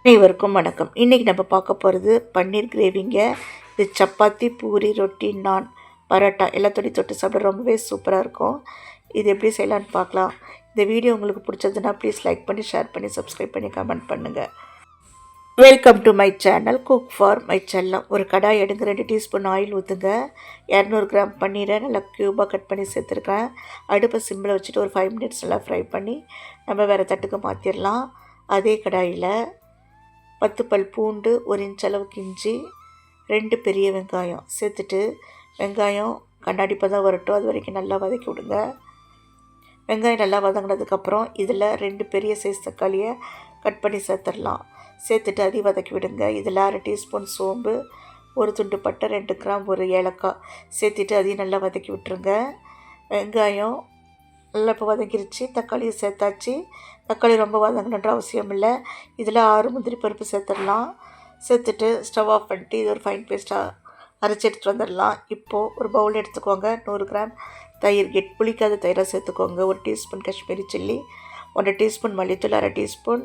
அனைவருக்கும் வணக்கம். இன்றைக்கி நம்ம பார்க்க போகிறது பன்னீர் கிரேவிங்க. இது சப்பாத்தி, பூரி, ரொட்டி, நான், பரோட்டா எல்லாத்தோடையும் தொட்டு சாப்பிட ரொம்பவே சூப்பராக இருக்கும். இது எப்படி செய்யலான்னு பார்க்கலாம். இந்த வீடியோ உங்களுக்கு பிடிச்சதுன்னா ப்ளீஸ் லைக் பண்ணி, ஷேர் பண்ணி, சப்ஸ்கிரைப் பண்ணி, கமெண்ட் பண்ணுங்கள். Welcome to my channel cook for my செல்லம். ஒரு கடாய் எடுங்க, 2 டீஸ்பூன் ஆயில் ஊற்றுங்க. 200 கிராம் பன்னீரை நல்லா க்யூபாக கட் பண்ணி சேர்த்துருக்கேன். அடுப்பை சிம்மில் வச்சுட்டு ஒரு 5 மினிட்ஸ் நல்லா ஃப்ரை பண்ணி நம்ம வேறு தட்டுக்கு மாற்றிடலாம். அதே கடாயில் 10 பல் பூண்டு, 1 இன்ச் அளவுக்கு இஞ்சி, 2 பெரிய வெங்காயம் சேர்த்துட்டு வெங்காயம் கண்ணாடி பதம் வரட்டும், அது வரைக்கும் நல்லா வதக்கி விடுங்க. வெங்காயம் நல்லா வதங்கினதுக்கப்புறம் இதில் 2 பெரிய சைஸ் தக்காளியை கட் பண்ணி சேர்த்துடலாம். சேர்த்துட்டு அதையும் வதக்கி விடுங்க. இதில் 1/2 டீஸ்பூன் சோம்பு, 1 துண்டு பட்டை, 2 கிராம், 1 ஏலக்காய் சேர்த்துட்டு அதையும் நல்லா வதக்கி விட்டுருங்க. வெங்காயம் நல்லா இப்போ வதங்கிருச்சு. தக்காளியை சேர்த்தாச்சு. தக்காளி ரொம்ப வதங்கணுன்ற அவசியம் இல்லை. இதில் 6 முந்திரி பருப்பு சேர்த்துடலாம். சேர்த்துட்டு ஸ்டவ் ஆஃப் பண்ணிட்டு இது ஒரு ஃபைன் பேஸ்ட்டாக அரைச்சி எடுத்துகிட்டு வந்துடலாம். இப்போது ஒரு பவுல் எடுத்துக்கோங்க. 100 கிராம் தயிர், புளிக்காத தயிராக சேர்த்துக்கோங்க. 1 டீஸ்பூன் காஷ்மீரி சில்லி, 1 டீஸ்பூன் மல்லித்தூள், 1/2 டீஸ்பூன்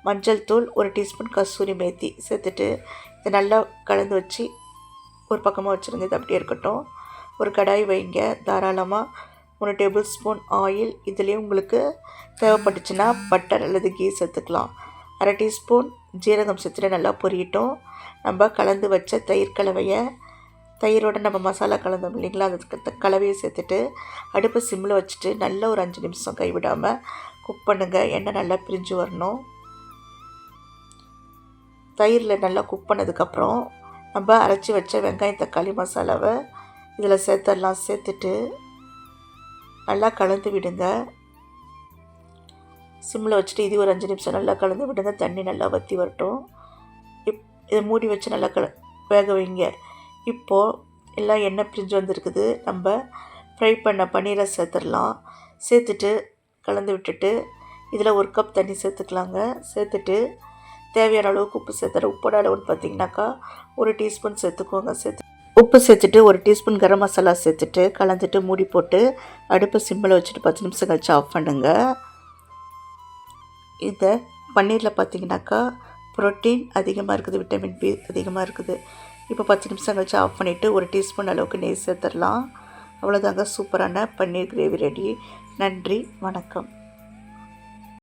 மஞ்சள் தூள், 1 டீஸ்பூன் கசூரி மேத்தி சேர்த்துட்டு இதை நல்லா கலந்து வச்சு ஒரு பக்கமாக வச்சுருங்க. இது அப்படியே இருக்கட்டும். ஒரு கடாய் வைங்க. தாராளமாக 3 டேபிள் ஸ்பூன் ஆயில். இதுலேயும் உங்களுக்கு தேவைப்பட்டுச்சுன்னா பட்டர் அல்லது கீ சேர்த்துக்கலாம். 1/2 டீஸ்பூன் ஜீரகம் சேர்த்துட்டு நல்லா பொரியட்டும். நம்ம கலந்து வச்ச தயிர் கலவையை, தயிரோடு நம்ம மசாலா கலந்தோம் இல்லைங்களா, அந்த கலவையை சேர்த்துட்டு அடுப்பை சிம்மில் வச்சுட்டு நல்லா ஒரு 5 நிமிஷம் கைவிடாமல் குக் பண்ணுங்கள். எண்ணெய் நல்லா பிரிஞ்சு வரணும். தயிரில் நல்லா குக் பண்ணதுக்கப்புறம் நம்ம அரைச்சி வச்ச வெங்காயம் தக்காளி மசாலாவை இதில் சேர்த்துடலாம். சேர்த்துட்டு நல்லா கலந்து விடுங்க. சிம்மில் வச்சுட்டு இது ஒரு 5 நிமிஷம் நல்லா கலந்து விடுங்க. தண்ணி நல்லா வற்றி வரட்டும். இதை மூடி வச்சு நல்லா வேக வைங்க. இப்போது எல்லாம் எண்ணெய் பிரிஞ்சு வந்துருக்குது. நம்ம ஃப்ரை பண்ண பன்னீரை சேர்த்துடலாம். சேர்த்துட்டு கலந்து விட்டுட்டு இதில் 1 கப் தண்ணி சேர்த்துக்கலாங்க. சேர்த்துட்டு தேவையான அளவுக்கு உப்பு சேர்த்துறேன். உப்போட அளவுன்னு பார்த்திங்கனாக்கா 1 டீஸ்பூன் சேர்த்துக்கோங்க. உப்பு சேர்த்துட்டு 1 டீஸ்பூன் கரம் மசாலா சேர்த்துட்டு கலந்துட்டு மூடி போட்டு அடுப்பை சிம்மில் வச்சுட்டு 10 நிமிஷம் கழிச்சு ஆஃப் பண்ணுங்கள். இதை பன்னீரில் பார்த்திங்கனாக்கா ப்ரோட்டீன் அதிகமாக இருக்குது, விட்டமின் பி அதிகமாக இருக்குது. இப்போ 10 நிமிஷம் கழிச்சு ஆஃப் பண்ணிவிட்டு 1 டீஸ்பூன் அளவுக்கு நெய் சேர்த்துடலாம். அவ்வளோதாங்க, சூப்பரான பன்னீர் கிரேவி ரெடி. நன்றி, வணக்கம்.